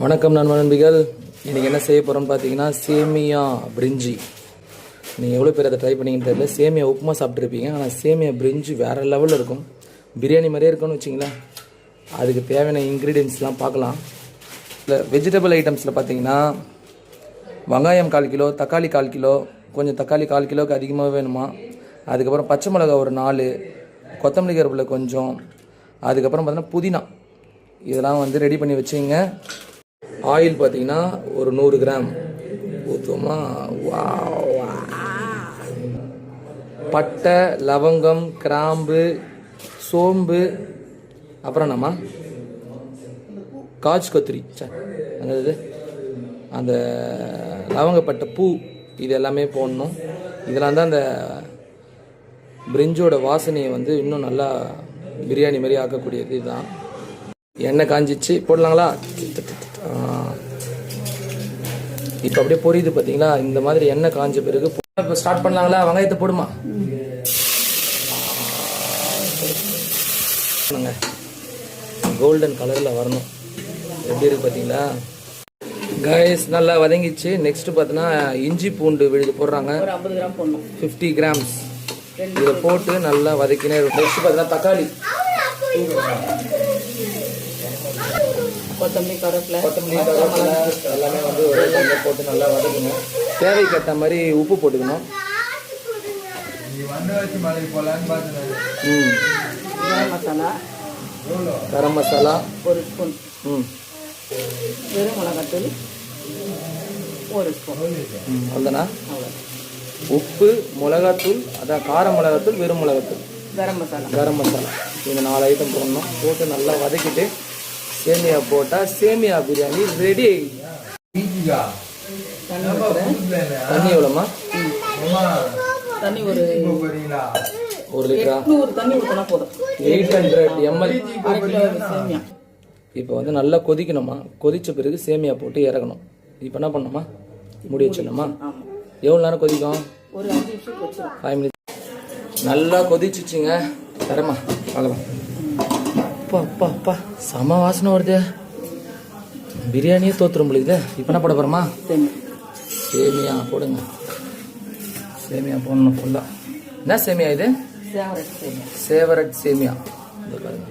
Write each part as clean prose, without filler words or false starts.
வணக்கம் நண்பர்கள். இன்றைக்கி என்ன செய்ய போகிறோம்னு பார்த்தீங்கன்னா சேமியா பிரிஞ்சி. நீங்கள் எவ்வளோ பேர் அதை ட்ரை பண்ணிங்கன்னு தெரியல. சேமியா உப்புமா சாப்பிட்ருப்பீங்க, ஆனால் சேமியா பிரிஞ்சி வேறு லெவலில் இருக்கும். பிரியாணி மாதிரியே இருக்கும்னு வச்சிங்களேன். அதுக்கு தேவையான இன்க்ரீடியன்ஸ்லாம் பார்க்கலாம். இல்லை வெஜிடபிள் ஐட்டம்ஸில் பார்த்தீங்கன்னா வெங்காயம் 1/4 கிலோ, தக்காளி 1/4 கிலோ, கொஞ்சம் தக்காளி 1/4 கிலோவுக்கு அதிகமாக வேணுமா. அதுக்கப்புறம் பச்சை மிளகா ஒரு 4, கொத்தமல்லி கருவேப்பிலை கொஞ்சம், அதுக்கப்புறம் பார்த்தீங்கன்னா புதினா, இதெல்லாம் வந்து ரெடி பண்ணி வச்சுங்க. ஆயில் பார்த்தீங்கன்னா ஒரு 100 கிராம் ஊற்றுவோமா. பட்டை, லவங்கம், கிராம்பு, சோம்பு, அப்புறம் நம்ம காஜ் கத்திரி, அந்த லவங்கப்பட்ட பூ, இது எல்லாமே போடணும். இதெல்லாம் தான் அந்த பிரிஞ்சோட வாசனையை வந்து இன்னும் நல்லா பிரியாணி மாதிரி ஆக்கக்கூடியது. இதுதான். எண்ணெய் காஞ்சிச்சு, போடலாங்களா? இப்போ அப்படியே பொரியுது பார்த்தீங்களா. இந்த மாதிரி எண்ணெய் காஞ்ச பிறகு இப்போ ஸ்டார்ட் பண்ணலாங்களா? வெங்காயத்தை போடுமா. கோல்டன் கலரில் வரணும். எப்படி இருக்கு பார்த்தீங்களா கைஸ்? நல்லா வதங்கிச்சு. நெக்ஸ்ட் பார்த்தீங்கன்னா இஞ்சி பூண்டு விழுது போடுறாங்க, 50 கிராம்ஸ். இதை போட்டு நல்லா வதக்கினே இருக்கும். நெக்ஸ்ட் பார்த்தீங்கன்னா தக்காளி, கொத்தமல்லி கருவேப்பிலை எல்லாமே வந்து ஒரு போட்டு நல்லா வதக்கணும். தேவைக்கேற்ற மாதிரி உப்பு போட்டுக்கணும். கரம் மசாலா ஒரு ஸ்பூன், வெறும் மிளகாத்தூள் ஒரு ஸ்பூன், அவ்வளோதானா? உப்பு, மிளகாத்தூள், அதான் கார மிளகாத்தூள், வெறும் மிளகாத்தூள், கரம் மசாலா, இந்த 4 ஐட்டம் போடணும். போட்டு நல்லா வதக்கிட்டு சேமியா போட்டால் சேமியா பிரியாணி ரெடி. தண்ணி எவ்வளோமா? தண்ணி ஒரு லிட்டரா? 800 ml. இப்போ வந்து நல்லா கொதிக்கணுமா. கொதிச்ச பிறகு சேமியா போட்டு இறக்கணும். இப்போ என்ன பண்ணணுமா? மூடி வச்சிடணுமா? எவ்வளோ நேரம் கொதிக்கும்? ஒரு 5 மினிட்ஸ். நல்லா கொதிச்சிச்சுங்க. தரமா பார்க்கலாம். அப்பா செம வாசனை வருது. பிரியாணியே தோத்துரும் பொழுது. இப்போ என்ன போட போகிறோமா? சேமியா போடுங்க. சேமியா போடணும் ஃபுல்லாக. என்ன சேமியா இது? சேவரட் சேமியா. இது பாருங்க,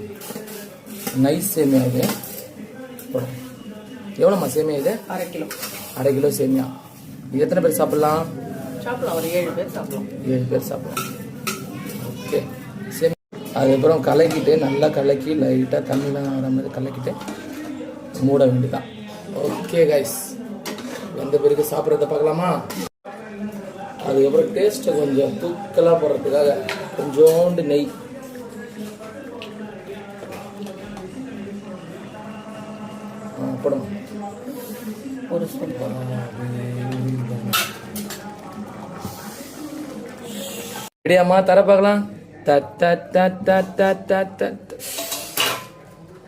நைஸ் சேமியா இது. போடும். எவ்வளோம்மா சேமியா இது? 1/2 கிலோ சேமியா. இது எத்தனை பேர் சாப்பிட்லாம்? ஒரு 7 பேர் சாப்பிடலாம். ஓகே. அதுக்கப்புறம் கலக்கிட்டு நல்லா கலக்கி லைட்டாக தண்ணிலாம் வர மாதிரி கலக்கிட்டு மூட வேண்டியதான். ஓகே கைஸ், எந்த பேருக்கு சாப்பிட்றத பார்க்கலாமா? அதுக்கப்புறம் டேஸ்ட்டை கொஞ்சம் தூக்கலாக போடுறதுக்காக கொஞ்சோண்டு நெய், போடணும் ஒரு ஸ்பூன். ரெடியாம்மா? தர பார்க்கலாம்.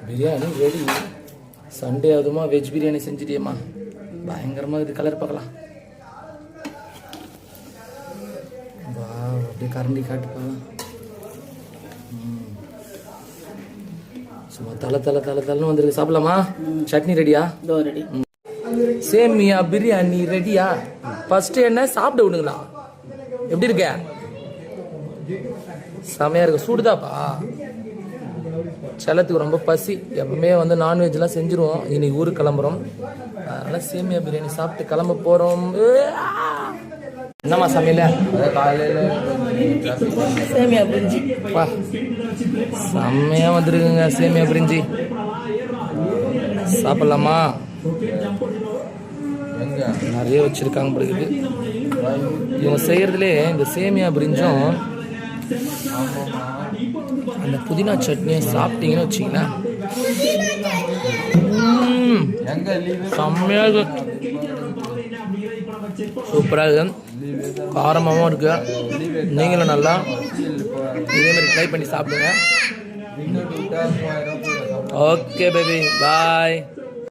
பிரியாணி ரெடி. சண்டே அதுமா வெஜ் பிரியாணி செஞ்சுட்டியம்மா. பயங்கரமாக இது. கலர் பார்க்கலாம். வா, அப்படியே கரண்டி காட்டு பார்க்கலாம். சும்மா தலை வந்துருக்கு. சாப்பிடலாமா? சட்னி ரெடியா? ரெடி. சேமியா பிரியாணி ரெடியா? ஃபர்ஸ்ட் என்ன சாப்பிட விடுங்களா? எப்படி இருக்க? செமையா இருக்கு. சூடுதாப்பா. செல்லத்துக்கு ரொம்ப பசி. எப்பவுமே வந்து நான்வெஜ்லாம் செஞ்சுருவோம். இன்னைக்கு ஊருக்கு கிளம்புறோம், அதனால சேமியா பிரியாணி சாப்பிட்டு கிளம்ப போறோம். என்னம்மா சமையல? காலையில சேமியா பிரிஞ்சி. பா, செம்மையா வந்துருக்குங்க சேமியா பிரிஞ்சி. சாப்பிடலாமா? நிறைய வச்சிருக்காங்க பிடிக்குது. இவங்க செய்யறதுலே இந்த சேமியா பிரிஞ்சும் அந்த புதினா சட்னியை சாப்பிட்டீங்கன்னு வச்சிங்கன்னா செம்மையா இருக்கு. சூப்பராக இருக்கு. காரமாகவும் இருக்கு. நீங்களும் நல்லா இதே மாதிரி ட்ரை பண்ணி சாப்பிடுங்க. ஓகே பேபி, பாய்.